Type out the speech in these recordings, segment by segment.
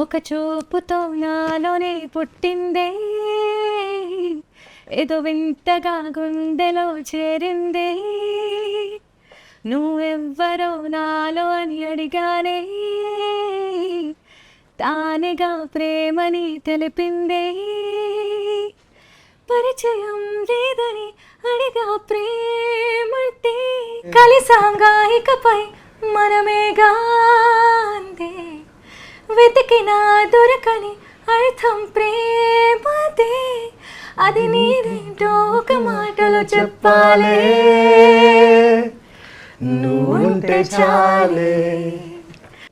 ఒక చూపుతో నాలోనే పుట్టిందే, ఏదో వింతగా గుండెలో చేరిందే, నువ్వెవ్వరో నాలో అని అడిగానే, తానేగా ప్రేమని తెలిపిందే, పరిచయం లేదని అడిగా ప్రేమంటే, కలిసాంగా ఇకపై మనమేగా అందే, వెతికినా దొరకని అర్థం ప్రేమదే, అది నీదేంటో ఒక మాటలో చెప్పాలే, నువ్వుంటే చాలే.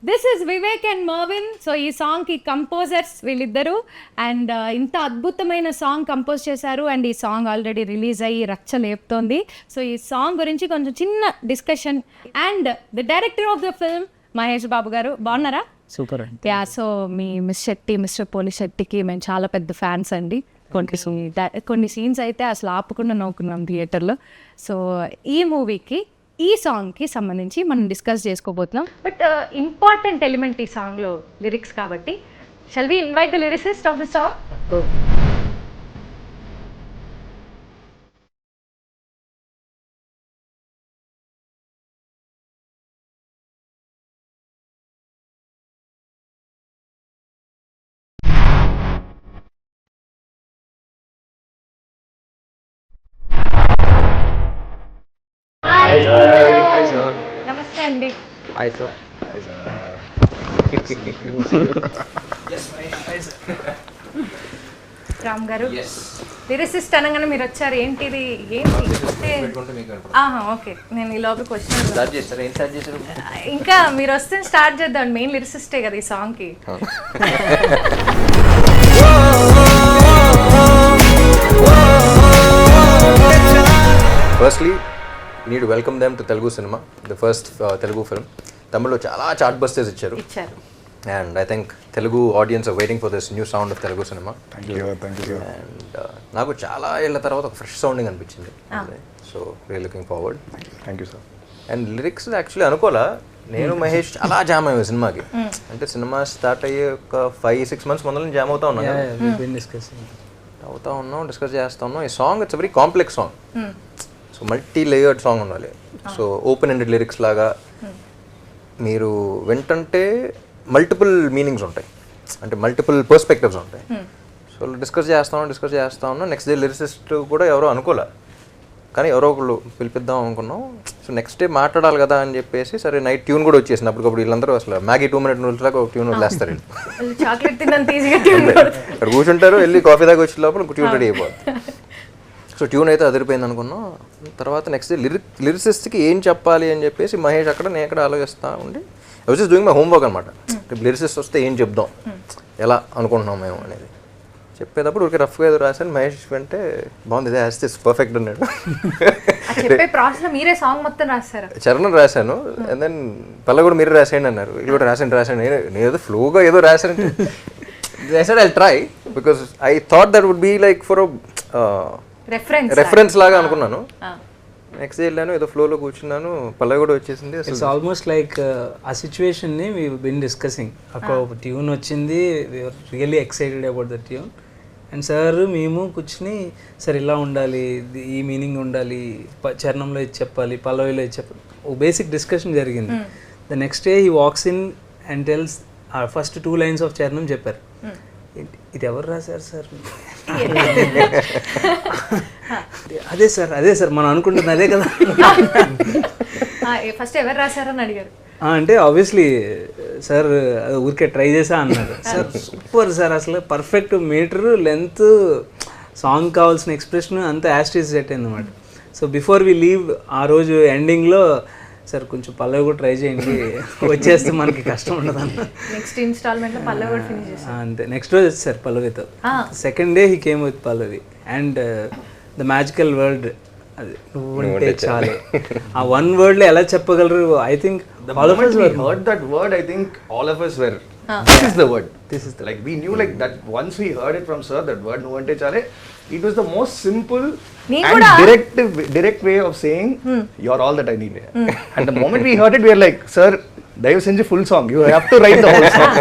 This is Vivek and Mervin. So ఈ సాంగ్కి కంపోజర్స్ వీళ్ళిద్దరూ, అండ్ ఇంత అద్భుతమైన సాంగ్ కంపోజ్ చేశారు, అండ్ ఈ సాంగ్ ఆల్రెడీ రిలీజ్ అయ్యి రచ్చ లేపుతోంది. సో ఈ సాంగ్ గురించి కొంచెం చిన్న discussion. And the director of the film Mahesh Babu గారు, బాగున్నారా? సూపర్ అండి. యా, సో మీ మిస్టర్ పోలి శెట్టికి మేము చాలా పెద్ద ఫ్యాన్స్ అండి. కొన్ని సీన్స్ అయితే అసలు ఆపకుండా నవ్వుకున్నాం థియేటర్లో. సో ఈ మూవీకి, ఈ సాంగ్కి సంబంధించి మనం డిస్కస్ చేసుకోబోతున్నాం. బట్ ఇంపార్టెంట్ ఎలిమెంట్ ఈ సాంగ్లో లిరిక్స్ కాబట్టి, shall we invite the lyricist of the song? నమస్తే అండి. రామ్ గారు, లిరిసిస్ట్ అనగానే మీరు వచ్చారు, ఏంటిది ఓకే, నేను ఈ లోపల క్వశ్చన్ ఇంకా మీరు వస్తే స్టార్ట్ చేద్దాం. మెయిన్ లిరిసిస్టే కదా ఈ సాంగ్కి. Firstly need to welcome them to Telugu cinema, the first Telugu film. Tamillo చాలా చార్ట్ బస్టర్స్ ఇచ్చారు, and I think Telugu audience are waiting for this new sound of Telugu cinema. Thank you. And నాకు చాలా ఏళ్ళ తర్వాత ఒక fresh sounding అనిపించింది, so really looking forward. Thank you sir. And lyrics actually అనుకోలా, నేను మహేష్ చాలా జామ్ అయ్యాము సినిమాకి. అంటే సినిమా స్టార్ట్ అయ్యే ఒక 5-6 months ముందు నుంచి జామ్ అవుతా ఉన్నాను, డిస్కస్ చేస్తా ఉన్నాం. ఈ song it's very complex song, so multi layered song ఉండాలి. సో ఓపెన్ ఎండెడ్ లిరిక్స్ లాగా మీరు వింటుంటే మల్టిపుల్ మీనింగ్స్ ఉంటాయి, అంటే మల్టిపుల్ పర్స్పెక్టివ్స్ ఉంటాయి. సో డిస్కస్ చేస్తా ఉన్నాం. నెక్స్ట్ డే లిరిసిస్ట్ కూడా ఎవరో అనుకోలే, కానీ ఎవరో ఒకళ్ళు పిలిపిద్దాం అనుకున్నాం. సో నెక్స్ట్ డే మాట్లాడాలి కదా అని చెప్పేసి, సరే నైట్ ట్యూన్ కూడా వచ్చేసింది. అప్పటికప్పుడు వీళ్ళందరూ అసలు మ్యాగీ 2 minute రూల్స్ లాగా ఒక ట్యూన్ వదిలేస్తారు. అక్కడ కూర్చుంటారు, వెళ్ళి కాఫీ దాకా వచ్చే లోపల ట్యూన్ రెడీ అయిపోతుంది. సో ట్యూన్ అయితే అదిరిపోయింది అనుకున్నాం. తర్వాత నెక్స్ట్ డే లిరిసిస్ట్కి ఏం చెప్పాలి అని చెప్పేసి మహేష్ అక్కడ, నేను ఎక్కడ ఆలోచిస్తా ఉండి, I was just doing my homework అనమాట. లిరిసిస్ట్ వస్తే ఏం చెప్దాం, ఎలా అనుకుంటున్నాం మేము అనేది చెప్పేటప్పుడు ఊరికి రఫ్గా ఏదో రాశాను. మహేష్ అంటే బాగుంది, ఇదే యాజ్ దిస్ పర్ఫెక్ట్ అన్నాడు. చరణం రాశాను, అండ్ దెన్ పల్ల కూడా మీరు రాసేయండి అన్నారు. ఇది కూడా రాసాను, నేను ఏదో ఫ్లోగా ఏదో రాశాను. I said I'll try because I thought that would be like for a reference లాగా అనుకున్నాను. నెక్స్ట్ డే వెళ్ళాను, ఏదో ఫ్లోలో కూర్చున్నాను, పల్లవి కూడా వచ్చేసింది. ఇట్స్ ఆల్మోస్ట్ లైక్ ఆ సిచ్యువేషన్ని వీ బిన్ డిస్కసింగ్. ఒక ట్యూన్ వచ్చింది, we're really excited about the tune. And sir మేము కూర్చుని, సార్ ఇలా ఉండాలి, ఈ మీనింగ్ ఉండాలి, చరణంలో ఇది చెప్పాలి, పల్లవిలో ఇది చెప్పాలి, ఓ బేసిక్ డిస్కషన్ జరిగింది. The next day he walks in and tells first 2 lines of చరణం చెప్పారు. ఇది ఎవరు రాశారు సార్? అదే సార్ మనం అనుకుంటుంది అదే కదా. ఫస్ట్ ఎవరు రాశారని అడిగారు. అంటే ఆబ్వియస్లీ సార్ ఊరికే ట్రై చేసా అన్నారు. సార్ సూపర్ సార్, అసలు పర్ఫెక్ట్ మీటర్ లెంత్, సాంగ్ కావాల్సిన ఎక్స్ప్రెషన్ అంతా యాస్టీస్ సెట్ అయింది అనమాట. సో బిఫోర్ వి లీవ్ ఆ రోజు ఎండింగ్లో, సార్ కొంచెం పల్లవి కూడా ట్రై చేయండి, వచ్చేస్తే మనకి కష్టం ఉండదు అన్న. నెక్స్ట్ ఇన్స్టాల్మెంట్లో పల్లవి కూడా ఫినిష్ చేశారు. అంతే, నెక్స్ట్ రోజు వచ్చేసారు పల్లవితో. Second day he came with pallavi and the magical word, అది నువ్వుంటే చాలే. ఆ 1 word లో ఎలా చెప్పగలరు? I think all of us heard that word. I think all of us were, this is the word, like we knew like that once we heard it from sir, that word Nuvvunte Chaley, it was the most simple and direct way of saying you're all that I need. And the moment we heard it, we were like, sir, దయவு సెంచి full song you have to write the whole song.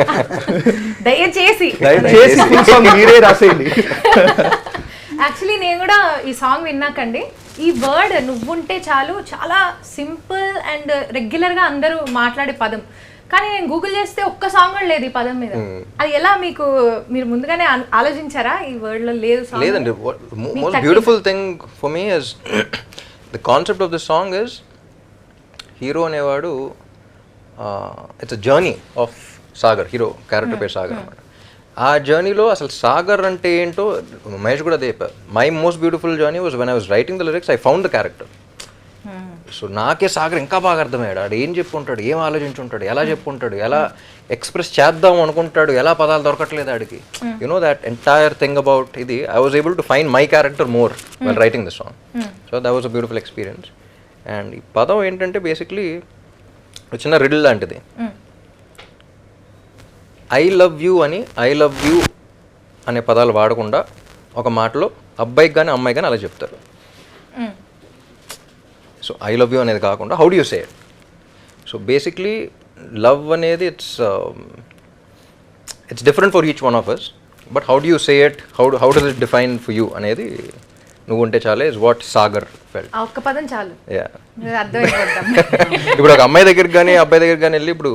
దయచేసి full song మీరే రాసేయండి. Actually నేను కూడా ఈ song విన్నాకండి, ఈ word నువ్వుంటే చాలు చాలా సింపుల్ అండ్ రెగ్యులర్గా అందరూ మాట్లాడే పదం, కానీ నేను గూగుల్ చేస్తే ఒక్క సాంగ్ కూడా లేదు ఈ పదం మీద. అది ఎలా మీకు, మీరు ముందుగానే ఆలోచించారా ఈ వర్డ్ లో లేదు? లేదండి, most beautiful thing for me is the concept of the song is hero అనేవాడు, it's a journey of Sagar, hero character పేరు సాగర్ అనమాట. ఆ జర్నీలో అసలు సాగర్ అంటే ఏంటో మహేష్ కూడా అదే చెప్పారు. My most beautiful journey was when I was writing the lyrics I found the character. So నాకే సాగర్ ఇంకా బాగా అర్థమయ్యాడు. ఆడు ఏం చెప్పుంటాడు, ఏం ఆలోచించుంటాడు, ఎలా చెప్పుంటాడు, ఎలా ఎక్స్ప్రెస్ చేద్దాం అనుకుంటాడు, ఎలా పదాలు దొరకట్లేదు ఆడికి. You know that entire thing about ఇది I was able to find my character more well writing the song. So that was a beautiful experience. And ఈ పదం ఏంటంటే బేసిక్లీ చిన్న రిడిల్ లాంటిది. ఐ లవ్ యూ అని ఐ లవ్ యూ అనే పదాలు వాడకుండా ఒక మాటలో అబ్బాయికి కానీ అమ్మాయి కానీ అలా చెప్తారు. సో ఐ లవ్ యూ అనేది కాకుండా how do you say it. So basically love అనేది it's different for each one of us, but how do you say it, how does it define for you అనేది నువ్వుంటే చాలే is what Sagar felt. ఒక్క పదం చాలు, yeah. అర్థమైపోద్దాం. ఇప్పుడు ఒక అమ్మాయి దగ్గరికి కానీ అబ్బాయి దగ్గరికి కానీ వెళ్ళి ఇప్పుడు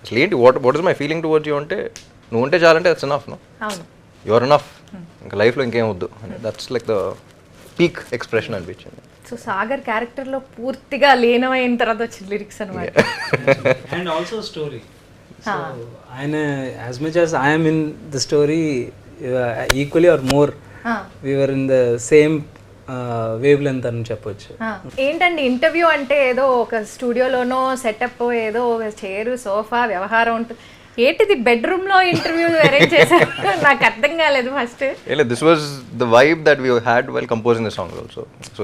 అసలు ఏంటి what is my feeling towards you అంటే నువ్వు ఉంటే చాలంటే that's enough. No, your enough, ఇంకా లైఫ్లో ఇంకేం వద్దు. That's like the peak expression అనిపించింది. సో సాగర్ క్యారెక్టర్ లో పూర్తిగా లీనమైన తర్వాత వచ్చిన లిరిక్స్ అనమాట. And also story. సో ఆయన as much as I'm in the story equally or more we're in the same wavelength అని చెప్పొచ్చు. ఏంటండి ఇంటర్వ్యూ అంటే ఏదో ఒక స్టూడియోలోనో సెటప్, ఏదో ఒక చైరు సోఫా వ్యవహారం ఉంటుంది. ఏంటిది బెడ్రూమ్ లో ఇంటర్వ్యూ అరేంజ్ చేశారు? నాకు అర్థం కాలేదు first. This was the vibe that we had while composing the song also. So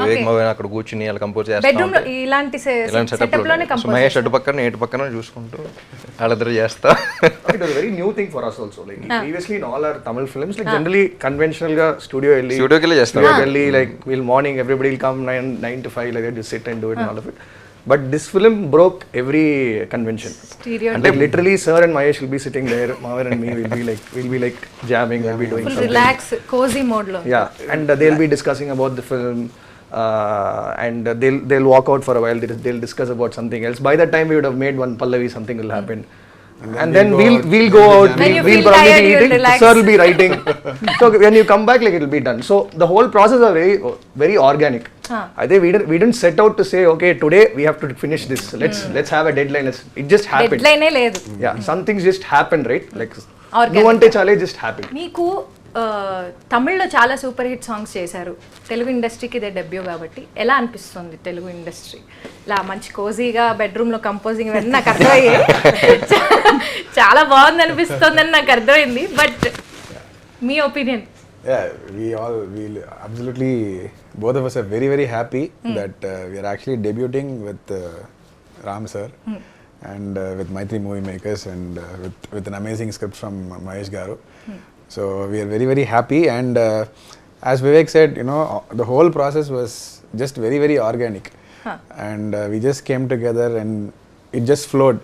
అక్కడ కూర్చుని అలా కంపోజ్ చేస్తాం బెడ్రూమ్ లో ఇలాంటి సెటప్ లోనే కంపోజ్. మహేష్ అటు పక్కన ఇటు పక్కన చూసుకుంటూ వాళ్ళిద్దరు చేస్తా. It was a very new thing for us also. Like previously in all our Tamil films, like generally conventional ga studio కి చేస్తాం. Like we'll morning everybody will come 9 to 5 like that, just sit and do it and all of it. But this film broke every convention. And like literally sir and Mahesh will be sitting there, Mavar and me we'll be like jamming, we'll be doing full something. Relax, cozy mode lo. Yeah, and they'll be discussing about the film. And they'll walk out for a while, they'll discuss about something else. By that time we would have made one Pallavi, something will happen. And then we'll go out, we'll probably be eating, sir will be writing. So when you come back, like it will be done. So the whole process are very organic. I think we didn't set out to say, okay, today we have to finish this. Let's have a deadline. It just happened. Deadline ఏ లేదు. Yeah, some things just happened, right? Like Nuvvunte Chaley just happened. మీకు తమిళ్లో చాలా super hit songs చేశారు. తెలుగు ఇండస్ట్రీకి ఇదే debut కాబట్టి ఎలా అనిపిస్తుంది తెలుగు ఇండస్ట్రీ? ఇలా మంచి కోజీగా బెడ్రూమ్లో కంపోజింగ్ ఇవన్నీ నాకు అర్థమయ్యాయి, చాలా బాగుంది అనిపిస్తుందని నాకు అర్థమైంది. But me opinion? Yeah, we absolutely, both of us are very, very happy that we are actually debuting with Ram sir and with Maitri Movie Makers and with an amazing script from Mahesh Garu. So we are very, very happy, and as Vivek said, you know, the whole process was just very, very organic. And we just came together and it just flowed.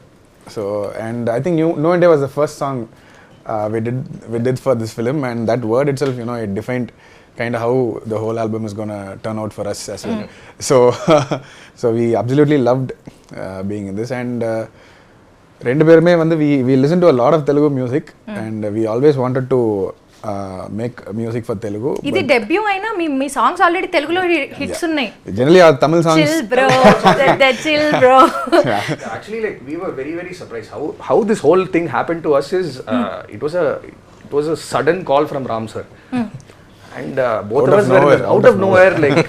So, and I think Nuvvunte was the first song we did for this film, and that word itself, you know, it defined kind of how the whole album is going to turn out for us as well. So we absolutely loved being in this, and rendu perume vandu we listen to a lot of Telugu music, and we always wanted to make music for Telugu. ఇది debut అయినా మీ songs already తెలుగులో hits ఉన్నాయి. Generally our Tamil songs, chill bro, that chill bro. Actually, like we were very, very surprised how this whole thing happened to us. Is it was a sudden call from Ram sir. And both of us were out of nowhere, like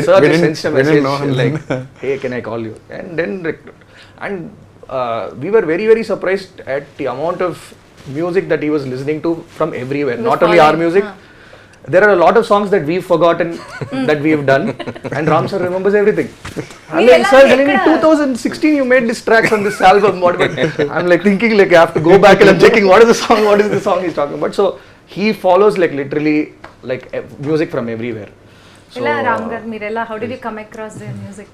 sir just sent a message like, hey, can I call you? And then we were very, very surprised at the amount of music that he was listening to from everywhere, not only our music. There are a lot of songs that we've forgotten that we've done, and Ram sir remembers everything. I'm like, sir, in 2016 you made this track on this album. I'm like thinking, like I have to go back and I'm checking what is the song he's talking about. So he follows like literally like music from everywhere. Ela Ram gar, meer ela, how did you come across their music?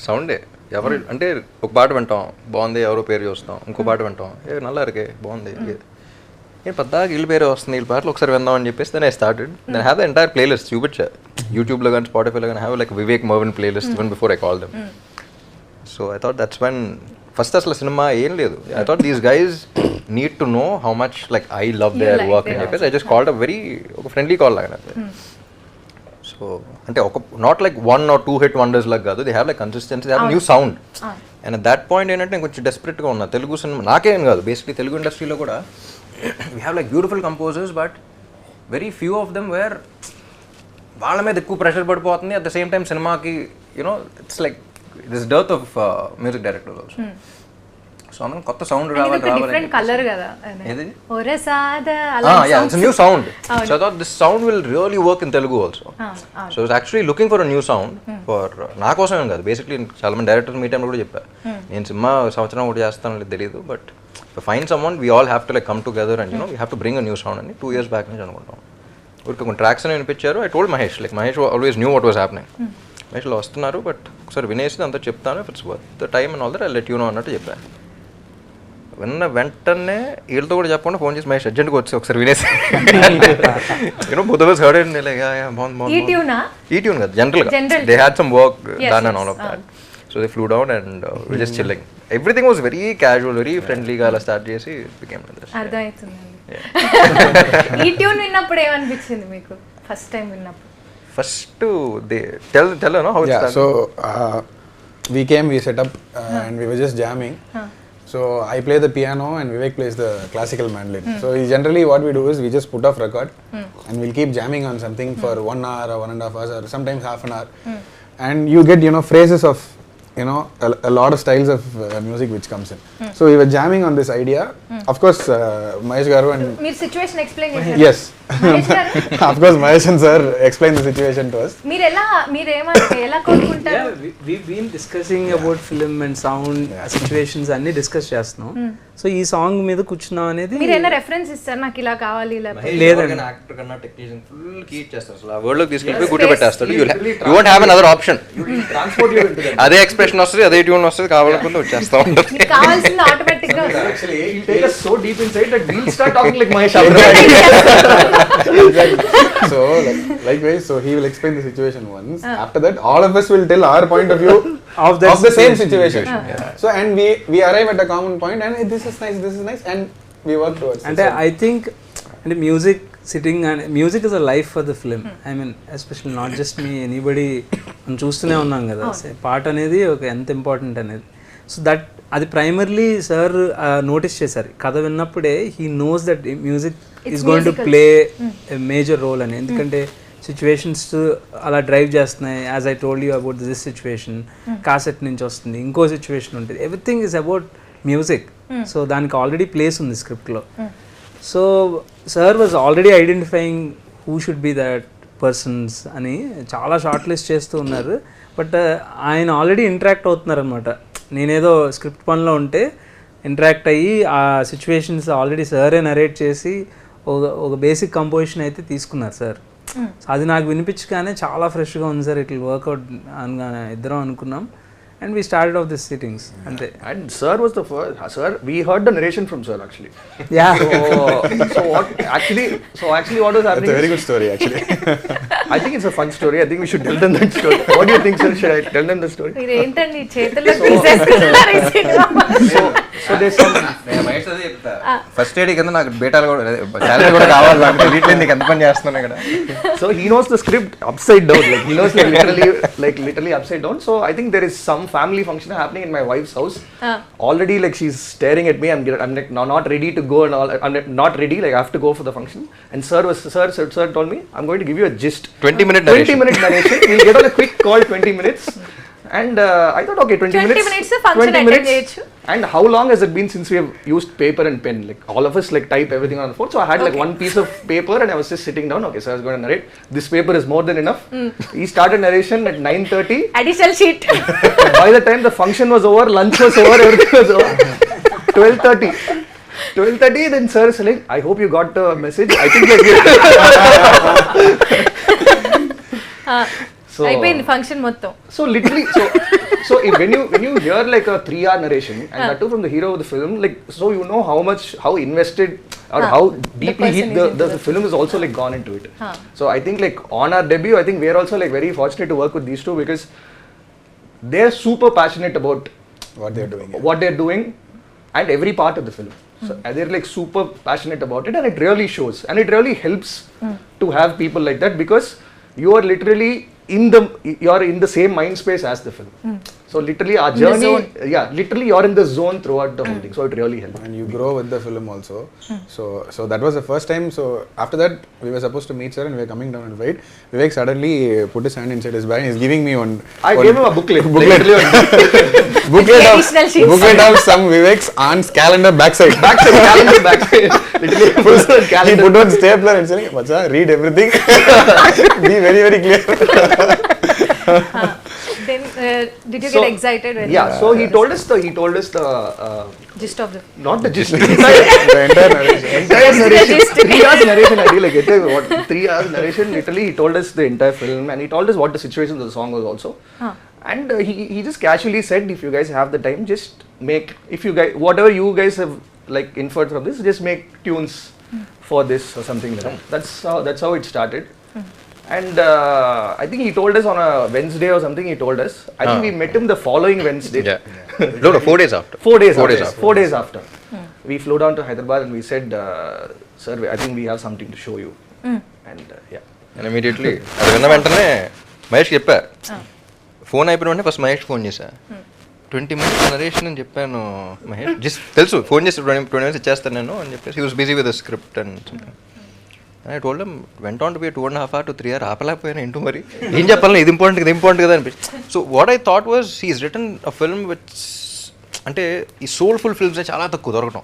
సౌండే ఎవరు అంటే ఒక పాట వింటాం బాగుంది, ఎవరో పేరు చూస్తాం, ఇంకో పాట వింటాం నల్లా ఇరికే బాగుంది, నేను పెద్దగా వీళ్ళ పేరే వస్తుంది, వీళ్ళ పాటలు ఒకసారి విందాం అని చెప్పేసి then I started. Then have the entire playlist చూపించా యూట్యూబ్లో కానీ స్పాటిఫైలో కానీ, have like Vivek Mervin playlist even before I call them. So I thought that's when first అసలు సినిమా ఏం లేదు, I thought these guys need to know how much like I love their work అని చెప్పేసి I just called a very ఒక friendly call లాగా. So అంటే ఒక not like 1 or 2 hit wonders లాగా కాదు, they have like consistency, they have new sound. And at that point ఏంటంటే నేను కొంచెం డెస్పరేట్గా ఉన్నా తెలుగు సినిమా, నాకేం కాదు బేసిక్లీ తెలుగు ఇండస్ట్రీలో కూడా we have like beautiful composers but very few of them were వాళ్ళ మీద ఎక్కువ ప్రెషర్ పడిపోతుంది. అట్ ద సేమ్ టైం సినిమాకి you know it's like this dearth of music directors also. So మనం కొత్త సౌండ్ రావాలి, కలర్ కదా ఏది it's a new sound. So I thought this sound will really work in Telugu also. So I was actually looking for a new sound for నా కోసమే కాదు, basically చాలా మంది డైరెక్టర్స్ మీ టైంలో కూడా చెప్పారు నేను సినిమా సంవత్సరం కూడా చేస్తాను తెలియదు, but fine someone we all have to like come together and we have to bring a new sound అని 2 years బ్యాక్ నుంచి అనుకుంటాం. ఊరికి కొన్ని ట్రాక్స్ అని వినిపించారు. I told Mahesh, like Mahesh always knew what was happening. మహేష్లో వస్తున్నారు బట్ ఒకసారి వినేసి అంతా చెప్తాను, if it's worth the time and all that I let you know అన్నట్టు చెప్పాను. విన్న వెంటనే వీళ్ళతో కూడా చెప్పకుండా ఫోన్ చేసి మహేష్ అర్జెంట్గా వచ్చి ఒకసారి వినేసి you know both of us heard it and like బాగుంది ఈ ట్యూన్ కదా జనరల్గా they had some work done and all of that. So they flew down and we just chilling, everything was very casual, very ఫ్రెండ్లీగా అలా start చేసి became అర్థమవుతుందండి. ఈ tune విన్నప్పుడు ఏమనిపించింది మీకు ఫస్ట్ టైం విన్నప్పుడు? First they tell no how it started. So we set up and we were just jamming. So I play the piano and Vivek plays the classical mandolin. So generally what we do is we just put off record and we'll keep jamming on something for 1 hour or 1.5 hours or sometimes half an hour. And you get phrases of a lot of styles of music which comes in. So we were jamming on this idea. Of course Mahesh garu and మీరు situation explain చేశారు? Yes. Of course Mahesh and sir explained the situation to us. మీరు ఎలా కోరుకుంటారు? we've been discussing about film and sound situations అన్ని discuss చేస్తున్నాం. So ఈ song మీద కూర్చున్నాం అనేది మీరు ఏమైనా రెఫరెన్స్ ఇస్తారు నాకు ఇలా కావాలి ఇలా లేదండి. యాక్టర్ కన్నా టెక్నీషియన్ ఫుల్ కీ చేస్తారు, అసలు ఆ వర్డ్ లోకి తీసుకెళ్ళి గుర్తు పెట్టేస్తాడు. You won't have another option, Transport you into that. అదే ఎక్స్ప్రెషన్ వస్తుంది, అదే ట్యూన్ వస్తుంది, కావాలనుకుంటే వచ్చేస్తా ఉంటుంది. మీకు కావాల్సింది ఆటోమేటిక్ గా Actually, he'll take us so deep inside that we'll start talking like Mahesh. Exactly. So likewise, so he will explain the situation once. After that, all of us will tell our point of view of the same situation. So and we arrive at a common point and this is nice and we work towards. అంటే I think అంటే music sitting and music is a life for the film. I mean especially not just me anybody మనం చూస్తూనే ఉన్నాం కదా పాట అనేది ఒక ఎంత ఇంపార్టెంట్ అనేది. సో దట్ అది ప్రైమర్లీ సార్ నోటీస్ చేశారు కథ విన్నప్పుడే. He knows that music is going to play major role అని, ఎందుకంటే సిచ్యువేషన్స్ అలా డ్రైవ్ చేస్తున్నాయి. As I told you about this situation, cassette నుంచి వస్తుంది, ఇంకో సిచ్యువేషన్ ఉంటుంది, everything is about music. So దానికి ఆల్రెడీ ప్లేస్ ఉంది స్క్రిప్ట్లో. So sir was already identifying who should be that persons అని చాలా షార్ట్ లిస్ట్ చేస్తూ ఉన్నారు. బట్ ఆయన ఆల్రెడీ ఇంటరాక్ట్ అవుతున్నారు అనమాట. నేనేదో స్క్రిప్ట్ పనిలో ఉంటే ఇంటరాక్ట్ అయ్యి ఆ సిచ్యువేషన్స్ ఆల్రెడీ సారే నరేట్ చేసి ఒక బేసిక్ కంపోజిషన్ అయితే తీసుకున్నారు సార్. అది నాకు వినిపించగానే చాలా ఫ్రెష్గా ఉంది సార్, ఇట్ విల్ వర్క్అవుట్ అనగానే ఇద్దరం అనుకున్నాం. And we started off these sittings. And sir was the first. Sir, we heard the narration from sir actually. Yeah. So what actually what was happening? It's a very good story actually. I think it's a fun story. I think we should tell them that story. What do you think, sir? Should I tell them the story? మీరు ఏంటండి చేతుల్లో తీసేస్తున్నారు ఈ cinema? So there's some. First aid కింద నాకు బేటాలు కూడా salary కూడా కావాలి, నాకు వీటిలో నీకు ఎంత పని చేస్తున్నాను ఇక్కడ. So he knows the script upside down. Like he knows literally upside down. So I think there is some family function happening in my wife's house. Already like she's staring at me. I'm like not ready to go and all. I'm not ready. Like I have to go for the function. And sir told me I'm going to give you a gist. 20-minute narration. We'll get on a quick call 20 minutes. And I thought okay 20 minutes function 20 minutes. And how long has it been since we have used paper and pen? Like all of us like type everything on the phone. So I had like one piece of paper and I was just sitting down. Okay, so I was going to narrate. This paper is more than enough. He started narration at 9:30. Additional sheet. By the time the function was over, lunch was over, everything was over. 12:30 then sir is like, I hope you got the message. I think like అయిపోయింది function మొత్తం. So literally so when you hear like a 3-hour narration and that too from the hero of the film, like, so you know how invested or how deeply the film is also like gone into it. So I think like on our debut, I think we are also like very fortunate to work with these two because they're super passionate about what they're doing and every part of the film. So they're like super passionate about it, and it really shows, and it really helps to have people like that because you are literally you're in the same mind space as the film. So literally our journey, literally you're in the zone throughout the whole thing. So it really helps. And you grow with the film also. So that was the first time. So after that, we were supposed to meet sir and we were coming down and wait. Vivek suddenly put his hand inside his bag and he's giving me one. I gave him a booklet. Booklet of some Vivek's aunt's calendar backside. Calendar backside. Literally full calendar. He put on stapler and saying, "Bacha, read everything. Be very, very clear." Then did you get excited when so he told us the gist of the not the gist, The entire narration. entire narration. 3 hours narration. I really get it. What 3 hours narration? Literally, he told us the entire film and he told us what the situation of the song was also. And he just casually said, if you guys have the time, just make, if you guys, whatever you guys have like inferred from this, just make tunes for this or something like that. That's how it started. And I think he told us on a Wednesday or something. He told us. I think we met him the following Wednesday. No, 4 days after. 4 days after. 4 days after. We flew down to Hyderabad and we said, sir, I think we have something to show you. And And immediately అది విన్న వెంటనే మహేష్ చెప్పా, phone అయిపోయిన వెంటనే first Mahesh phone చేశా, 20 minutes narration అని చెప్పాను. Mahesh just తెలుసు ఫోన్ చేసి 20 minutes ఇచ్చేస్తాను నేను అని చెప్పేసి he was busy with the script and something. And I told him, went on to be a 2.5 hour to 3 hour ఆపలేకపోయాను ఏంటో మరి ఏం చెప్పాలి, ఇది ఇంపార్టెంట్ కదా అనిపించింది. So what I thought was his written a film which, అంటే ఈ సోల్ఫుల్ ఫిల్మ్స్ చాలా తక్కువ దొరకటం.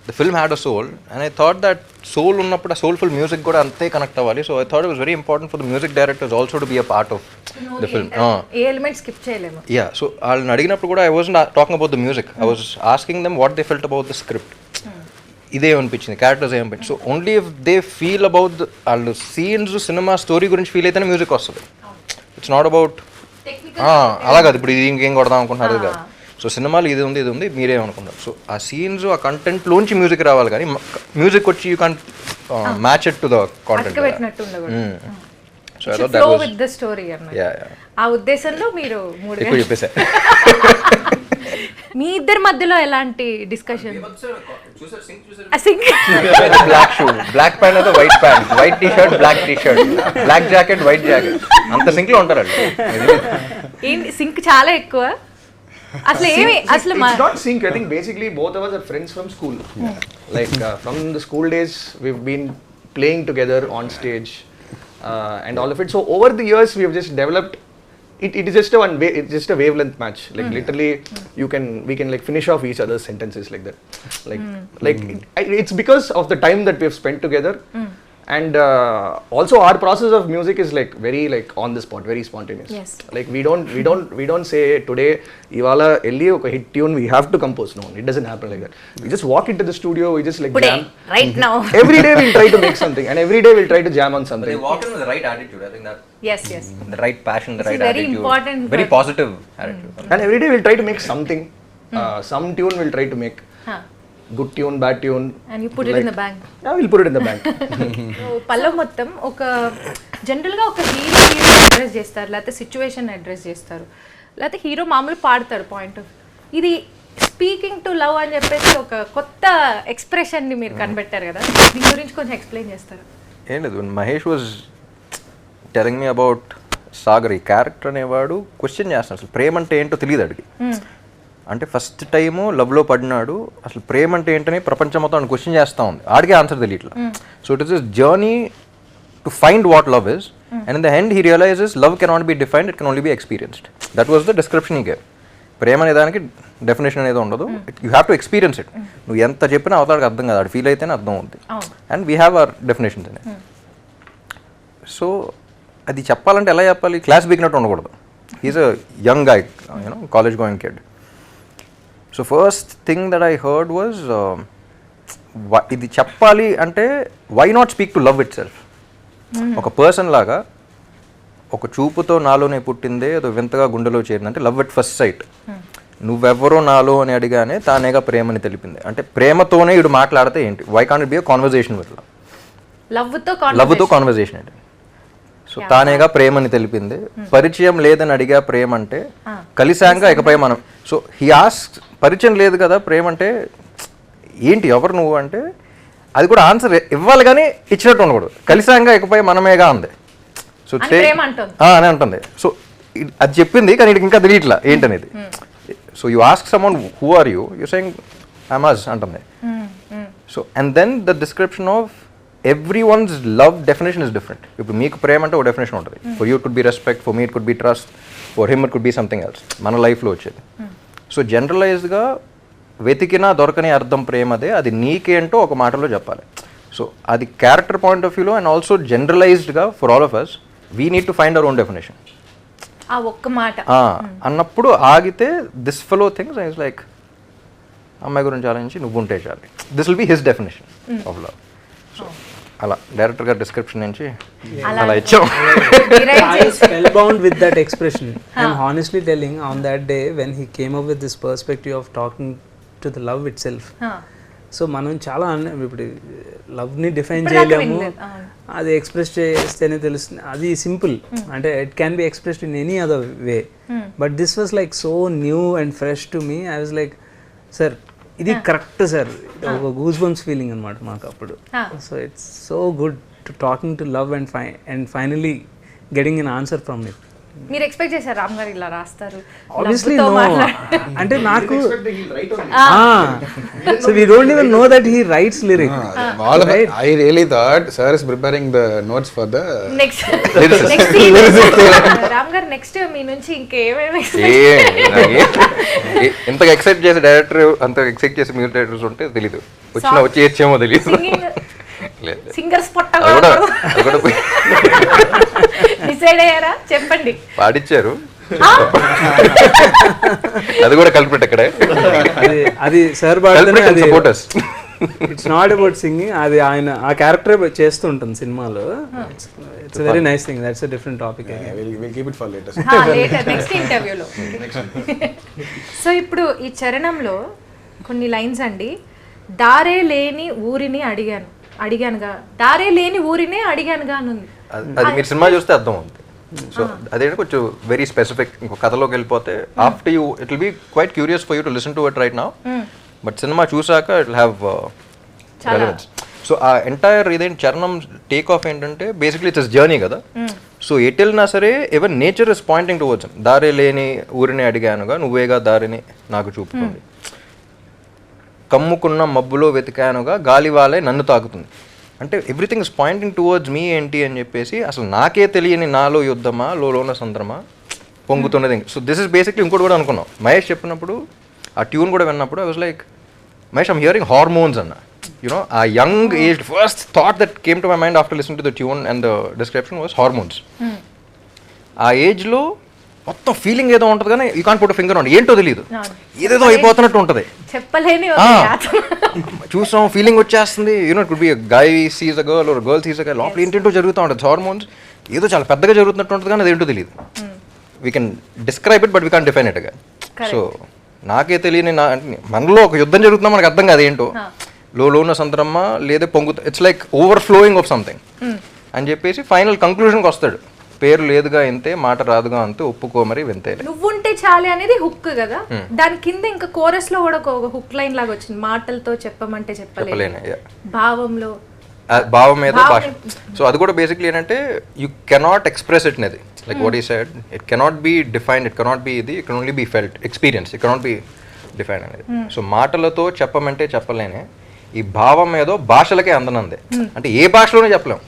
The film had a soul and I thought that soul ఉన్నప్పుడు ఆ సోల్ఫుల్ మ్యూజిక్ కూడా అంతే కనెక్ట్ అవ్వాలి. So I thought it was very important for the music directors also to be a part of the film. A element skip చేయలేము. Yeah, so వాళ్ళని అడిగినప్పుడు కూడా I wasn't talking about the music, I was asking them what they felt about the script. ఇదేమనిపించింది, characters ఏమనిపించింది. So only if they feel about వాళ్ళు scenes సినిమా story గురించి feel అయితేనే మ్యూజిక్ వస్తుంది. ఇట్స్ నాట్ అబౌట్ అలా కాదు ఇప్పుడు ఇది ఇంకేం కొడదాం అనుకుంటున్నారు కాదు. సో సినిమాలు ఇది ఉంది మీరేమనుకున్నారు. సో ఆ సీన్స్ ఆ కంటెంట్లోంచి మ్యూజిక్ రావాలి, కానీ మ్యూజిక్ వచ్చి you can't match it to the content. So I thought that was with the story అన్నమాట. యా ఆ ఉద్దేశంలో మీరు ఎక్కువ చెప్పేసా. మీ ఇద్దరి మధ్యలో ఎలాంటి discussion? Black shoe, black pant అయితే white pant, white T shirt, black T shirt, black jacket, white jacket, అంత సింక్ లో ఉంటారండి. ఏంటి సింక్ చాలా ఎక్కువ అసలు ఏమి అసలు it's not sync. I think basically both of us are friends from school. Like from the school days we've been playing together on stage and all of it. So over the years we have just developed it is just it's just a wavelength match. Like literally we can like finish off each other's sentences like that. Like it's because of the time that we have spent together. And also our process of music is like very like on the spot, very spontaneous. Yes. Like we don't say today ivala elli oka hit tune we have to compose. No, it doesn't happen like that. We just walk into the studio, we just like jam right now. Every day we'll try to make something and every day we'll try to jam on something. They walk in with the right attitude. I think that yes the right passion, the right very attitude, important very positive attitude. And every day we'll try to make something. Some tune we'll try to make. Good tune, bad tune, and you put it in the bank. Yeah, we'll put it in the bank. Pallavi మొత్తం ఒక జనరల్గా ఒక hero address చేస్తారు, లేకపోతే situation address చేస్తారు, లేకపోతే hero మామూలు పాడతారు పాయింట్ ఆఫ్. ఇది స్పీకింగ్ టు లవ్ అని చెప్పేసి ఒక కొత్త ఎక్స్ప్రెషన్ని మీరు కనిపెట్టారు కదా, దీని గురించి కొంచెం ఎక్స్ప్లెయిన్ చేస్తారు. ఏం లేదు, Mahesh was telling me about Sagar. ఈ క్యారెక్టర్ అనేవాడు క్వశ్చన్ చేస్తాడు, అసలు ప్రేమ అంటే ఏంటో తెలియదు అడిగి. అంటే ఫస్ట్ టైము లవ్లో పడినాడు, అసలు ప్రేమ అంటే ఏంటని ప్రపంచం మొత్తం క్వశ్చన్ చేస్తూ ఉంది, ఆడికే ఆన్సర్ తెలియట్లా. So it is this journey to find what love is, and in the end he realizes love cannot be defined, it can only be experienced. That was the description he gave. ప్రేమ అనే దానికి definition అనేది ఉండదు, you have to experience it. నువ్వు ఎంత చెప్పినా అవతాడికి అర్థం కాదు, అది ఫీల్ అయితేనే అర్థం అవుతుంది. And we have our definitions అని. సో అది చెప్పాలంటే ఎలా చెప్పాలి, క్లాస్ బిగినట్టు ఉండకూడదు. He's a young guy, you know, college going kid. So first thing that I heard was, ఇది చెప్పాలి అంటే why not speak to love itself. ఒక పర్సన్ లాగా ఒక చూపుతో నాలోనే పుట్టిందే అది వింతగా గుండెలో చేరింది అంటే లవ్ ఎట్ ఫస్ట్ సైట్. నువ్వెవరో నాలో అని అడిగానే తానేగా ప్రేమని తెలిపింది. అంటే ప్రేమతోనే ఇడు మాట్లాడితే ఏంటి, why can't it be a conversation with లవ్తో కాన్వర్జేషన్ ఏంటి. సో తానేగా ప్రేమని తెలిపింది. పరిచయం లేదని అడిగా ప్రేమ అంటే, కలిసాక ఇకపై మనం. సో హీ ఆస్క్, పరిచయం లేదు కదా ప్రేమ అంటే ఏంటి, ఎవరు నువ్వు అంటే, అది కూడా ఆన్సర్ ఇవ్వాలి కానీ ఇచ్చినట్టు ఉండకూడదు. కలిసాక ఇకపై మనమేగా అంది. సో అని అంటుంది. సో అది చెప్పింది కానీ ఇది ఇంకా తెలియట్లా ఏంటనేది. So you ask someone who are you, you saying I'm us అంటుంది. So and then the description of every one's love definition is different. ఇప్పుడు మీకు ప్రేమ అంటే ఒక డెఫినేషన్ ఉంటుంది. For you it could be respect, for me it could be trust, for him it could be something else మన లైఫ్లో వచ్చేది. So జనరలైజ్డ్గా వెతికినా దొరకని అర్థం ప్రేమదే, అది నీకేంటో ఒక మాటలో చెప్పాలి. సో అది క్యారెక్టర్ పాయింట్ ఆఫ్ వ్యూలో అండ్ ఆల్సో జనరలైజ్డ్గా for all of us we need to find our own definition. ఒక్క మాట అన్నప్పుడు ఆగితే this fellow things I like అమ్మాయి గురించి ఆలోచించి నువ్వుంటే చాలు, this will be his definition of love. So అలా డైరెక్టర్ గారి డిస్క్రిప్షన్ నుంచి అలా ఇచ్చాం. I was spellbound with that expression. I'm honestly telling, on that day when he came up with this perspective of talking to the love itself. So మనం చాలా ఇప్పుడు లవ్ని define చేయలేము, అది ఎక్స్ప్రెస్ చేస్తేనే తెలుస్తుంది. అది సింపుల్ అంటే it can be expressed in any other way. But this was like so new and fresh to me. I was like sir ఇది కరెక్ట్ సార్, ఒక గూస్ బంప్స్ ఫీలింగ్ అనమాట మాకు అప్పుడు. So it's so good to talking to love and finally getting an answer from it. మీరు expect చేశారు రామ్ గారు ఇలా రాస్తారు? Obviously no. అంటే నాకు so we don't even know that he writes lyrics. All of it, I really thought sir is preparing the notes for the next Ram గారు next మీ నుంచి ఇంకేమేమి ఇంతగా ఎక్సైట్ చేసే డైరెక్టర్, అంత ఎక్సైట్ చేసే మ్యూజిక్ డైరెక్టర్స్ ఉంటే తెలీదు, వచ్చి ఏడ్చేమో తెలియదు. సింగర్స్ డిసైడ్ అయ్యారా చెప్పండి? పాడిచ్చారు, అది కూడా కల్పిట్ అక్కడే. అది sir supporters, it's not about singing. అది ఆయన ఆ క్యారెక్టర్ చేస్తూ ఉంటుంది సినిమాలో. It's very nice thing. That's a different topic. we'll keep it for later. Next ఇంటర్వ్యూలో. సో ఇప్పుడు ఈ చరణంలో కొన్ని లైన్స్ అండి. దారే లేని ఊరిని అడిగానుగా, దారే లేని ఊరినే అడిగానుగా అని ఉంది. అది మీరు సినిమా చూస్తే అర్థం అవుతుంది. సో అదేంటి కొంచెం వెరీ స్పెసిఫిక్. ఇంకో కథలోకి వెళ్ళిపోతే after you it will be quite curious for you to listen to it right now, but సినిమా చూసాక it will have relevance. So ఆ ఎంటైర్ ఇదేంటి చరణం టేక్ ఆఫ్ ఏంటంటే బేసిక్లీ ఇట్స్ జర్నీ కదా. సో ఎటు వెళ్ళినా సరే ever nature is pointing towards. దారే లేని ఊరిని అడిగానుగా, నువ్వేగా దారిని నాకు చూపుతుంది. కమ్ముకున్న మబ్బులో వెతికానుగా, గాలివాలే నన్ను తాకుతుంది. అంటే everything is pointing towards me ఏంటి అని చెప్పేసి, అసలు నాకే తెలియని నాలో యుద్ధమా, లోన సంద్రమా పొంగుతున్నది. సో దిస్ ఇస్ బేసిక్లీ ఇంకోటి కూడా అనుకున్నాం. మహేష్ చెప్పినప్పుడు ఆ ట్యూన్ కూడా విన్నప్పుడు I was like, Mahesh I'm hearing hormones అన్న. యునో ఆ young age first thought that came to my mind after listening to the tune and the description was hormones. ఆ ఏజ్లో మొత్తం ఫీలింగ్ ఏదో ఉంటుంది కానీ you can't put a finger on, ఏంటో తెలియదు, ఏదేదో అయిపోతున్నట్టు ఉంటుంది, చెప్పలేని చూసాం ఫీలింగ్ వచ్చేస్తుంది. You know it could be guy sees a girl or girl sees a guy, లోపల ఏంటంటో జరుగుతూ ఉంటుంది. హార్మోన్స్ ఏదో చాలా పెద్దగా జరుగుతున్నట్టు ఉంటుంది కానీ అదేంటో తెలియదు. We can describe it but we can't define it again. So నాకే తెలియని మనలో ఒక యుద్ధం జరుగుతున్నా మనకు అర్థం కాదు ఏంటో, లోన సంద్రమ్మ లేదా పొంగుతా, it's like overflowing of something అని చెప్పేసి ఫైనల్ కంక్లూజన్కి వస్తాడు. పేరు లేదుగా ఇంతే, మాట రాదుగా అంతే, ఒప్పుకో మరి వింతే. నువ్వుంటే చాలే అనేది హుక్ కదా, దాని కింద ఇంకా కోరస్ లో కూడా ఒక హుక్ లైన్ లాగా వచ్చింది. మాటలతో చెప్పమంటే చెప్పలేను, భావంలో భావం మీద భాష. సో అది కూడా బేసిక్లీ ఏంటంటే యూ కెనాట్ ఎక్స్ప్రెస్ ఇట్ అనేది, like what he said, it cannot be defined, it cannot be ఇది, it can only be felt, experience, it cannot be define అనేది. సో మాటలతో చెప్పమంటే చెప్పలేనే, ఈ భావం ఏదో భాషలకే అందనందే. అంటే ఏ భాషలోనే చెప్పలేం.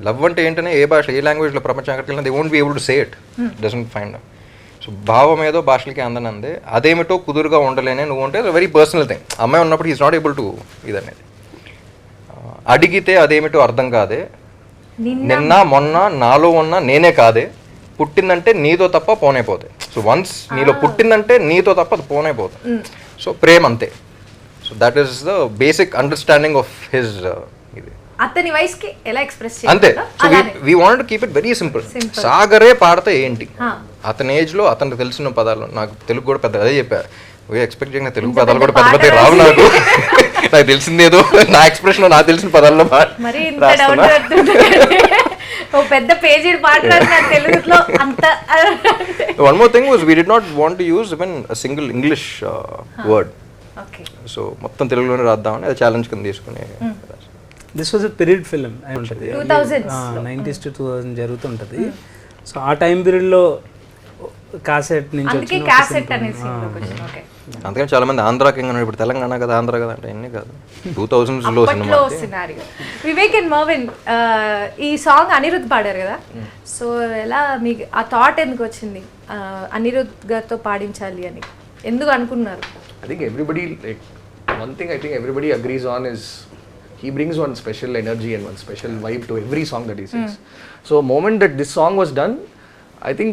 లవ్ అంటే ఏంటనే ఏ భాష, ఏ లాంగ్వేజ్లో ప్రపంచం ఎక్కడికి వెళ్ళినా they won't be able to say it, doesn't find. So భావం ఏదో భాషలకి అందనందే, అదేమిటో కుదురుగా ఉండలేనే నువ్వు అంటే వెరీ పర్సనల్ థింగ్. అమ్మాయి ఉన్నప్పుడు ఈజ్ నాట్ ఏబుల్ టు ఇది అనేది. అడిగితే అదేమిటో అర్థం కాదే, నిన్న మొన్న నాలో ఉన్న నేనే కాదే, పుట్టిందంటే నీతో తప్ప పోనైపోతాయి. సో వన్స్ నీలో పుట్టిందంటే నీతో తప్ప అది పోనైపోతుంది. సో ప్రేమ అంతే. So that is the basic understanding of his ఇది అతని వయసుకి ఎలా ఎక్స్ప్రెస్ అంతే. చేయాలి so we want to keep it very simple. సాగరే పాడితే ఏంటి, అతని ఏజ్ లో అతనికి తెలిసిన పదాలు. నాకు తెలుగు కూడా పెద్ద అదే చెప్పా, ఎక్స్పెక్ట్ చేయిన తెలుగు పదాలు కూడా పెద్ద పెద్ద రావు నాకు. నాకు తెలిసిందేదో నా ఎక్స్ప్రెషన్ నాకు తెలిసిన పదాల్లో మరి ఇంత డౌన్ ఓ పెద్ద పేజీ మాట్లాడుతున్నారు తెలుగులో అంత. One more thing was we did not want to use even a single English word. So మొత్తం తెలుగులోనే రాద్దామని అది ఛాలెంజ్ కింద తీసుకుని. This was a period film ఉంటుంది, 90s to 2000 జరుగుతుంటుంది. సో ఆ టైం పీరియడ్లో కాసెట్ నుంచి అందుకని చాలా మంది ఆంధ్ర కింగ్ అన్నారు, ఇప్పుడు తెలంగాణ కదా ఆంధ్ర కదా అంటే అన్నీ కాదు. 2000s లో సినిమా. వివేక్ అండ్ మర్విన్ ఈ సాంగ్ అనిరుద్ధ్ పాడారు కదా, సో ఎలా మీకు ఆ థాట్ ఎందుకు వచ్చింది అనిరుద్ధ్ గారితో పాడించాలి అని ఎందుకు అనుకున్నారు? I think everybody, like, one thing I think everybody agrees on is he brings one special energy and one special vibe to every song that he sings. So moment that this song was done, I think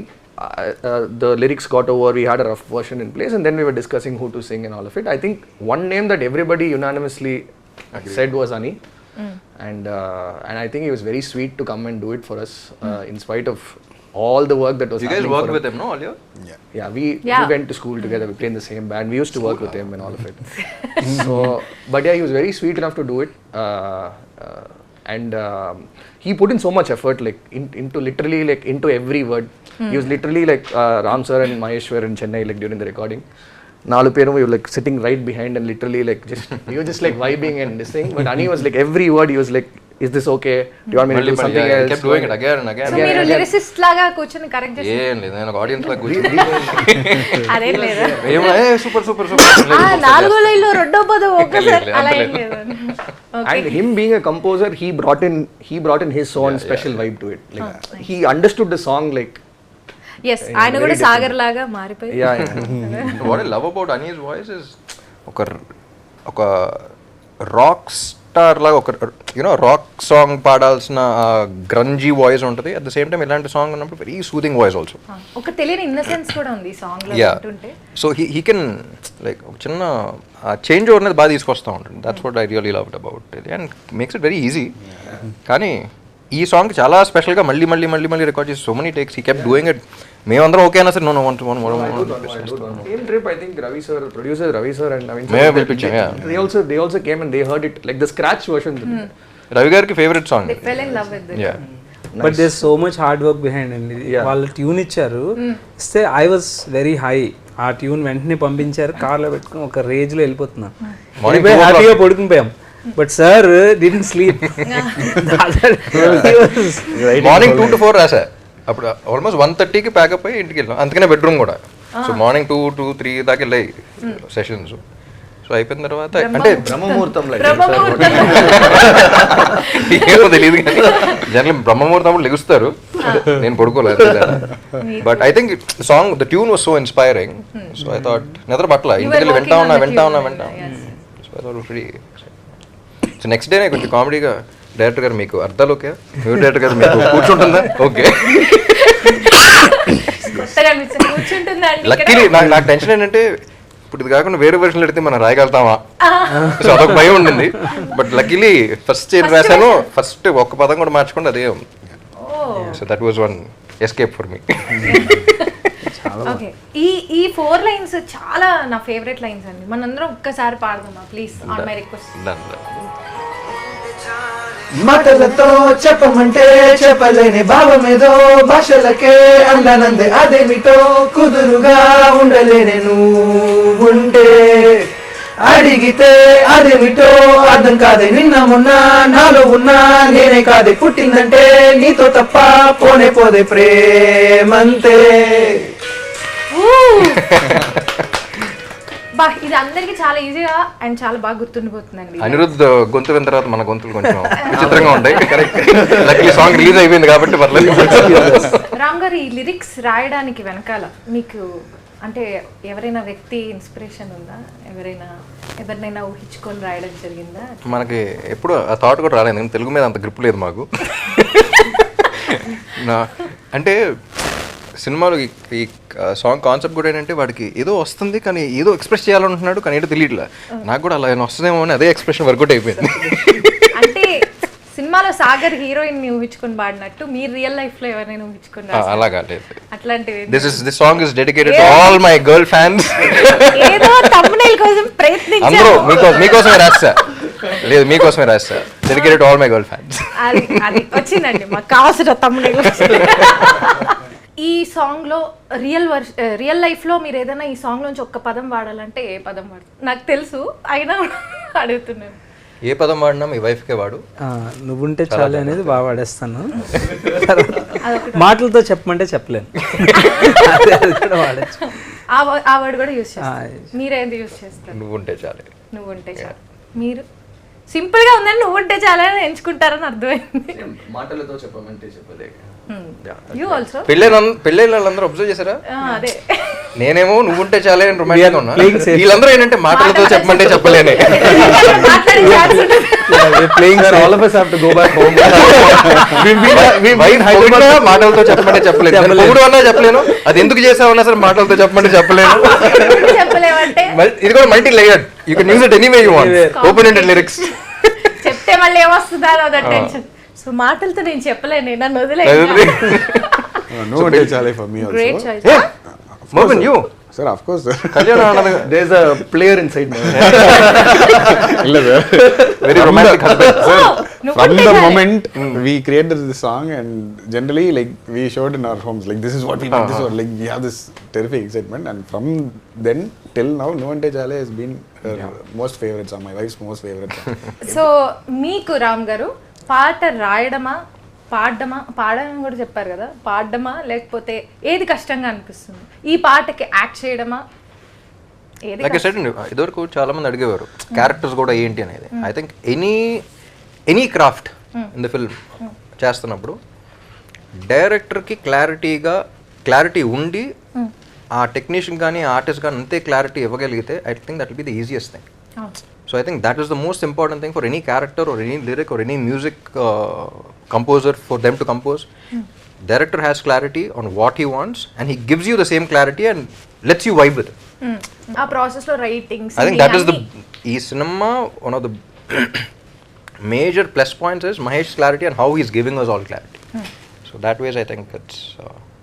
the lyrics got over, we had a rough version in place, and then we were discussing who to sing and all of it. I think one name that everybody unanimously said was Ani, and I think he was very sweet to come and do it for us, in spite of all the work that was happening. You guys worked with him, no, all year? Yeah, we went to school together, we played in the same band, we used to work with him and all of it. So, but yeah, he was very sweet enough to do it, and he put in so much effort, like into literally, like, into every word. He was literally like Ram sir and Mahesh were in Chennai, like, during the recording. Nalu peru we were like sitting right behind and literally like just we were just like vibing and this thing, but Ani was like every word he was like, is this okay, do you want me to do something else? Kept doing it again and again. So మీరు lyricist లాగా కూర్చొని correct చేస్తారు? ఏం లేదు, నేను audience లాగా కూర్చొని అదేం లేదా సూపర్ సూపర్ సూపర్ నాలుగో లైన్లో రెండో పదం ఒక్కసారి అలా ఏం లేదు. And him being a composer, he brought in his own special vibe to it, like he understood the song, like yes, ఆయన కూడా సాగర్ లాగా మారిపోయి. What I love about Ani's voice is ఒక రాక్ స్టార్ లాగా ఒక రాక్ సాంగ్ పాడాల్సిన గ్రంజీ వాయిస్ ఉంటుంది, at the same time ఇలాంటి song ఉన్నప్పుడు వెరీ సూదింగ్ వాయిస్ ఆల్సో. ఒక తెలియని ఇన్నసెన్స్ కూడా ఉంది ఈ సాంగ్ లో ఉంటుంటే. సో హీ కెన్ లైక్ ఒక చిన్న చేంజ్ ఓవర్ అనేది బాగా తీసుకొస్తూ ఉంటుంది. That's what I really loved about it and makes it very easy. కానీ ఈ సాంగ్ చాలా స్పెషల్గా మళ్ళీ మళ్ళీ మళ్ళీ మళ్ళీ రికార్డ్ చేసి so many takes he kept doing it. మేమందరం ఓకే అయినా సరే no want same trip, I think Ravi sir, producer Ravi sir and Naveen sir, they also came and they heard it, like the scratch version. Ravi గారికి favourite song. They fell in love with it. Yeah. But there so much hard work behind అండి. వాళ్ళు tune ఇచ్చారు, ఇస్తే I was very high. ఆ tune వెంటనే పంపించారు, కార్లో పెట్టుకుని ఒక రేంజ్ లో వెళ్ళిపోతున్నాం, హ్యాపీగా పడుకుని పోయాం. But sir didn't sleep. Morning 2 to 4 రాసా, అప్పుడు ఆల్మోస్ట్ 1:30కి ప్యాకప్ అయ్యి ఇంటికి వెళ్ళాం. అందుకనే బెడ్రూమ్ కూడా. సో మార్నింగ్ 2 to 3 దాకా వెళ్ళాయి సెషన్స్. సో అయిపోయిన తర్వాత అంటే బ్రహ్మముహూర్తం ఏమో తెలియదు కానీ జనరల్ బ్రహ్మముహూర్తం లెగుస్తారు, నేను పడుకోలేదు. But I think song the tune was so inspiring. So I thought నిద్ర పట్ల ఇంటికి వెళ్ళి వింటా ఉన్నా. So I thought very. So next డేనే కొంచెం కామెడీగా, డైరెక్టర్ గారు మీకు అర్థాలు ఓకే, న్యూ డైరెక్టర్ గారు మీకు కూర్చుంటుందా ఓకే. లక్కీలీ నాకు టెన్షన్ ఏంటంటే ఇప్పుడు ఇది కాకుండా వేరే వర్షన్ పెడితే మనం రాయగలుగుతామా, సో అదొక భయం ఉండింది. బట్ లక్కీలీ ఫస్ట్ ఏం రాశాను, ఫస్ట్ ఒక్క పదం కూడా మార్చుకోండి అదే ఉంది. So that was one escape for me. Okay, ఈ 4 లైన్స్ చాలా నా ఫేవరెట్ లైన్స్ అండి. మనందరం ఒక్కసారి పాడదామా ప్లీజ్, ఆన్ మై రిక్వెస్ట్. మాటలతో చెప్పమంటే చెప్పలేని భావమేదో, భాషలకే అందనందే అదేమిటో, కుదురుగా ఉండలేనే నువ్వుంటే, అడిగితే అదేమిటో అర్థం కాదే, నిన్న మొన్న నాలో ఉన్నా నేనే కాదే, పుట్టిందంటే నీతో తప్ప పోనే పోదే ప్రేమంతే. ఇది అందరికి చాలా ఈజీగా అండ్ చాలా బాగా గుర్తుండిపోతుందండి. అనిరుద్ధ్ గొంతు విన్న తర్వాత మన గొంతులు కొంచెం విచిత్రంగా ఉంటాయి. లక్కీ సాంగ్ రిలీజ్ అయిపోయింది కాబట్టి పర్లేదు. రామ్ గారు, ఈ లిరిక్స్ రాయడానికి వెనకాల మీకు అంటే ఎవరైనా వ్యక్తి ఇన్స్పిరేషన్ ఉందా? ఎవరినైనా ఊహించుకొని రాయడం జరిగిందా? మనకి ఎప్పుడు ఆ థాట్ కూడా రాలేదు, తెలుగు మీద అంత గ్రిప్ లేదు మాకు. అంటే సినిమాలో ఈ సాంగ్ కాన్సెప్ట్ కూడా ఏంటంటే వాడికి ఏదో వస్తుంది కానీ ఏదో ఎక్స్ప్రెస్ చేయాలనుకుంటున్నాడు కానీ ఏదో తెలియట్లే. నాకు కూడా అలా వస్తుందేమో అని అదే ఎక్స్ప్రెషన్ వర్కౌట్ అయిపోయింది. అంటే సినిమాలో సాగర్ హీరోయిన్ ని ఊహించుకొని పాడినట్టు మీరు రియల్ లైఫ్ లో ఎవరైనా ఊహించుకొని రాశారా? అలాగా లేదు. అట్లాంటివి This song is dedicated to all my girl fans. ఏదో thumbnail కోసం ప్రయత్నించారు. అందరూ మీకోసమే రాస్తా. లేదు, మీకోసమే రాస్తా. Dedicated to all my girl fans. అది వచ్చిందండి మాకు కావాల్సిన thumbnail. ఈ సాంగ్ లో రియల్ లైఫ్ లో మీరు ఏదైనా ఈ సాంగ్ నుంచి ఒక్క పదం వాడాలంటే ఏ పదం వాడతారు? నాకు తెలుసు అయినా అడుగుతున్నాను. ఏ పదం వాడినా మీ వైఫ్కే వాడు. నువ్వుంటే చాలు అనేది బాగా వాడేస్తాను. మాటలతో చెప్పమంటే చెప్పలేను. అది కూడా వాడచ్చు. ఆ వర్డ్ కూడా యూజ్ చేస్తారు. మీరేంది యూజ్ చేస్తారు? నువ్వుంటే చాలు. నువ్వుంటే చాలు. మీరు సింపుల్ గా ఉందని నువ్వుంటే చాలని ఎంచుకుంటారని అర్థమైంది. మాటలతో చెప్పమంటే చెప్పలేక. యూ ఆల్సో పెళ్ళైన వాళ్ళందరూ అబ్జర్వ్ చేశారా? అదే నేనేమో నువ్వుంటే చాలే అని రొమాంటిక్ ఉన్నా, వీళ్ళందరూ ఏంటంటే మాటలతో చెప్పమంటే చెప్పలేనే. All of us have to go back home. మాటలతో చెప్పమంటే చెప్పలేదు. మూడు అన్నా చెప్పలేను. అది ఎందుకు చేసావన్నా సరే మాటలతో చెప్పమంటే చెప్పలేను. చెప్పలేమంటే ఇది కూడా multi layered. You can use it anyway you want. Open ended lyrics. చెప్తే మళ్ళీ ఏమొస్తుందా అదో టెన్షన్. సో మాటలతో నేను చెప్పలేను, నన్ను వదిలే. Nuvvunte Chaley for me also. Great choice. Mohan, you. Sir, of course, sir. There's a player inside me. Illa sir. Very romantic husband. From the moment we created this song, and generally like we showed in our homes, like this is what we want, this is what, like we have this terrific excitement, and from then till now Nuvvunte Chaley has been her most favorite song, my wife's most favorite song. So మీకు రామ్ గారు పాట రాయడమా పాడడం కూడా చెప్పారు కదా, పాడడమా లేకపోతే ఏది కష్టంగా అనిపిస్తుంది? ఈ పాటకి యాక్ట్ చేయడమా? లైక్ ఐ సెడ్, ఇదివరకు చాలా మంది అడిగేవారు క్యారెక్టర్స్ కూడా ఏంటి అనేది. I think any craft in the film చేస్తున్నప్పుడు డైరెక్టర్కి క్లారిటీ ఉండి ఆ టెక్నీషియన్ కానీ ఆర్టిస్ట్ కానీ అంతే క్లారిటీ ఇవ్వగలిగితే I think that will be the easiest thing. So I think that is the most important thing for any character or any lyric or any music composer, for them to compose. Director has clarity on what he wants and he gives you the same clarity and lets you vibe with it. ఆ process లో writings I think that is ఈ cinema, one of the major plus points is Mahesh's clarity and how he's giving us all clarity. So that ways I think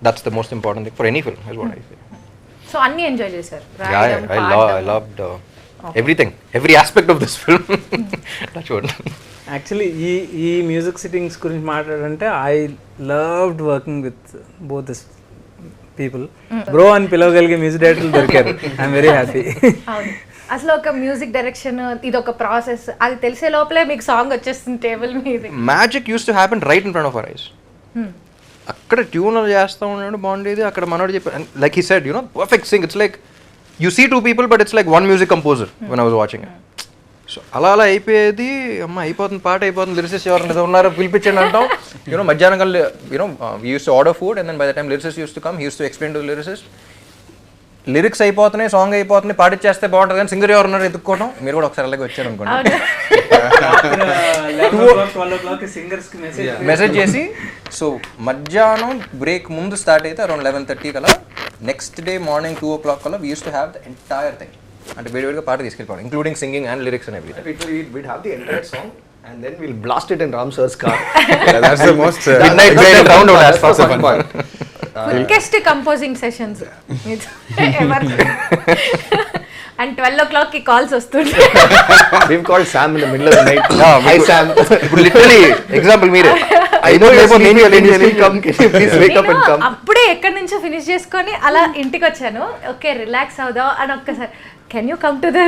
that's the most important thing for any film is what I feel. So అన్ని enjoy చేశారు? I loved everything, every aspect of this film. That's what. Actually ఈ music sittings గురించి మాట్లాడంటే I loved working with both this people. Bro అని పిలవగలిగే music డైరెక్టర్లు దొరికారు. I'm very happy. అసలు ఒక మ్యూజిక్ డైరెక్షన్ ఇది ఒక ప్రాసెస్, అది తెలిసే లోపలే మీకు సాంగ్ వచ్చేస్తుంది టేబుల్ మీద. Magic use to happen right in front of our eyes. అక్కడ ట్యూన్ చేస్తూ ఉన్నాడు బాగుండేది, అక్కడ మనోడు చెప్పాడు like he said, perfect Singh. It's like you see two people but it's like one music composer when I was watching it. So అలా అయిపోయేది. అమ్మ అయిపోతుంది, పాట అయిపోతుంది, లిరిసిస్ట్ ఎవరైనా ఉన్నారో పిలిపించండి అంటాం. మధ్యాహ్నం కల్లా we used to order food and then by the time lyricist used to come, he used to explain to the lyricist, lyrics అయిపోతున్నాయి, సాంగ్ అయిపోతుంది, పాటిచ్చేస్తే బాగుంటుంది కానీ సింగర్ ఎవరు ఉన్నారు ఎత్తుక్కోవడం. మీరు కూడా ఒకసారి అలాగే వచ్చారు అనుకోండి, మెసేజ్ చేసి. సో మధ్యాహ్నం బ్రేక్ ముందు స్టార్ట్ అయితే అరౌండ్ 11:30 కల్లా నెక్స్ట్ డే మార్నింగ్ 2 o'clock కల్లా we use to have the entire thing. అంటే వేడివేడిగా పాట తీసుకెళ్ళిపోవడం, including singing and lyrics and everything. We'd have the entire song and then we'll blast it in Ram sir's car. That's the most midnight round out as possible. Quickest composing sessions and 12 o'clock కి calls వస్తుంటాయి. We've called Sam in the middle of the night. Hi Sam. ఇప్పుడు literally example మీరే అప్పుడే ఎక్కడి నుంచో finish చేసుకొని అలా ఇంటికి వచ్చాను. ఓకే రిలాక్స్ అవుదాం అని ఒక్కసారి, can you come to the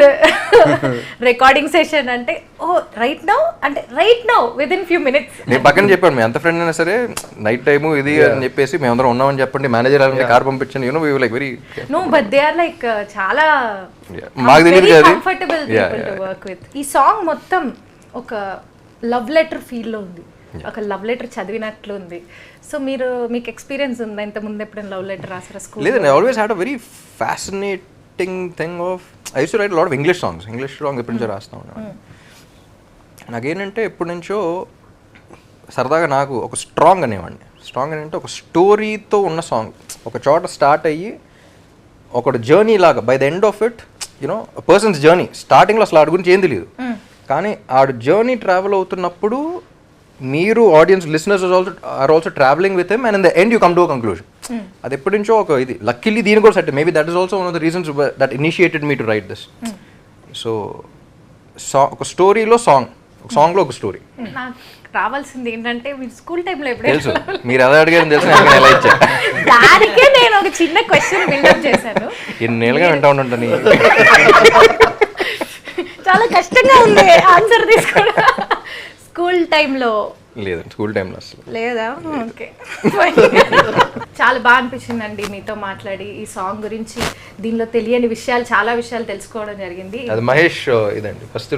recording session అంటే, ఓ రైట్ నౌ అంటే right now with in few minutes. నేను పక్కన చెప్పాను, మీ ఎంత ఫ్రెండ్ అయినా సరే నైట్ టైము ఇది అని చెప్పేసి మేమందరం ఉన్నామని చెప్పండి, మేనేజర్ అలాంటి కార్ పంపించండి. We like very but they are like చాలా మాకు తెలియదు అది comfortable people to work with. ఈ సాంగ్ మొత్తం ఒక లవ్ లెటర్ ఫీల్ లో ఉంది, ఒక లవ్ లెటర్ చదివినట్లు ఉంది. సో మీకు ఎక్స్పీరియన్స్ ఉందా ఇంత ముందు ఎప్పుడైనా లవ్ లెటర్ రాసారా స్కూల్? లేదండి, I always had a very fascinating thing of I use to right lot of English songs ఎప్పటి నుంచో రాస్తా ఉన్నాను. నాకేంటంటే ఎప్పటి నుంచో సరదాగా నాకు ఒక స్ట్రాంగ్ అనేవాడిని. స్ట్రాంగ్ అని అంటే ఒక స్టోరీతో ఉన్న సాంగ్, ఒక చోట స్టార్ట్ అయ్యి ఒక జర్నీ లాగా, by the end of it persons journey, స్టార్టింగ్లో అసలు ఆడి గురించి ఏం తెలియదు కానీ ఆడు జర్నీ ట్రావెల్ అవుతున్నప్పుడు మీరు audience listeners are also traveling with him and in the end you come to conclusion. అది ఎప్పటి నుంచో ఒక ఇది లక్కీలీ దీని కూడా set. Maybe that is also one of the reasons that initiated me to write this. So ఒక స్టోరీలో సాంగ్లో ఒక స్టోరీ. నాకు రావాల్సింది ఏంటంటే మీరు స్కూల్ టైంలో తెలుసు ఎప్పుడైనా మీరు అదే అడిగారని తెలుసు, నేను ఎలా ఇచ్చా. దానికే నేను ఒక చిన్న క్వశ్చన్ బిల్డప్ చేశాను. ఎన్నేళ్ళుగా వింటా ఉంటాను. చాలా కష్టంగా ఉంది ఆన్సర్ తీసుకోవడం. స్కూల్ టైంలో లేదండి, స్కూల్ టైంలో అసలు లేదా? ఓకే. చాలా బాగా అనిపించిందండి మీతో మాట్లాడి. ఈ సాంగ్ గురించి దీనిలో తెలియని విషయాలు, చాలా విషయాలు తెలుసుకోవడం జరిగింది. అది మహేష్ ఇదండి ఫస్ట్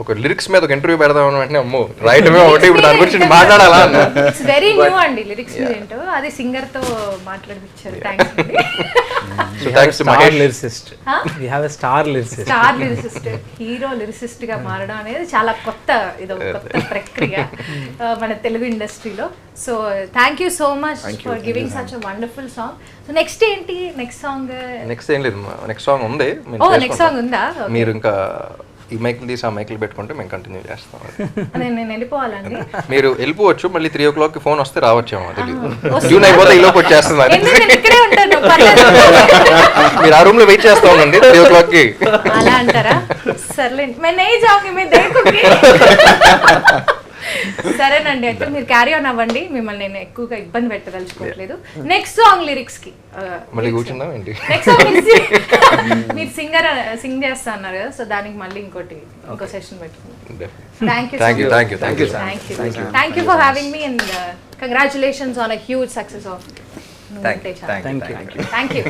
ఒక లిరిక్స్ మీద ఒక ఇంటర్వ్యూ పెడదాం అంటే అమ్మో రాయటమే ఒకటి, ఇప్పుడు దాని గురించి మాట్లాడాలా అన్న. ఇట్స్ వెరీ న్యూ అండి లిరిక్స్ ఏంటో, అది సింగర్ తో మాట్లాడిపించారు. థ్యాంక్స్ అండి. So thanks to Mahesh. We have a star lyricist. Star lyricist, hero lyricist గా మారడం అనేది చాలా కొత్త, ఇది ఒక కొత్త ప్రక్రియ మన తెలుగు ఇండస్ట్రీలో. So thank you so much for giving such a wonderful song. So next ఏంటి? నెక్స్ట్ సాంగ్ ఏం లేదు, నెక్స్ట్ సాంగ్ ఉంది. ఓ నెక్స్ట్ సాంగ్ ఉందా? మీరు ఇంకా ఈ మైకులు తీసి ఆ మైకులు పెట్టుకుంటే మేము కంటిన్యూ చేస్తాం. నేను వెళ్ళిపోవాలండి. మీరు వెళ్ళిపోవచ్చు, మళ్ళీ 3 o'clock ఫోన్ వస్తే రావచ్చేమో తెలియదు. జూన్ అయిపోతే ఈ లోపు వచ్చేస్తున్నారు. ఇక్కడే ఉంటాను, పర్లేదు. మీరు ఆ రూమ్ లో వెయిట్ చేస్తా ఉండండి 3 o'clock కి. అలా అంటారా? సర్లేండి, मैं नहीं जाऊंगी, मैं देखूंगी. సరేనండి, అయితే మీరు క్యారీ ఆన్ అవ్వండి. మిమ్మల్ని నేను ఎక్కువగా ఇబ్బంది పెట్టదలుచుకోవట్లేదు. నెక్స్ట్ సాంగ్ లిరిక్స్ కి మళ్ళీ కూర్చుందాం ఏంటి? నెక్స్ట్ సాంగ్ మీరు సింగ్ చేస్తా అన్నారు కదా, సో దానికి మళ్ళీ ఇంకో సెషన్ పెట్టుకుందాం. Thank you for having me and congratulations on a huge success of Nuvvunte Chaley. Thank you. Thank you.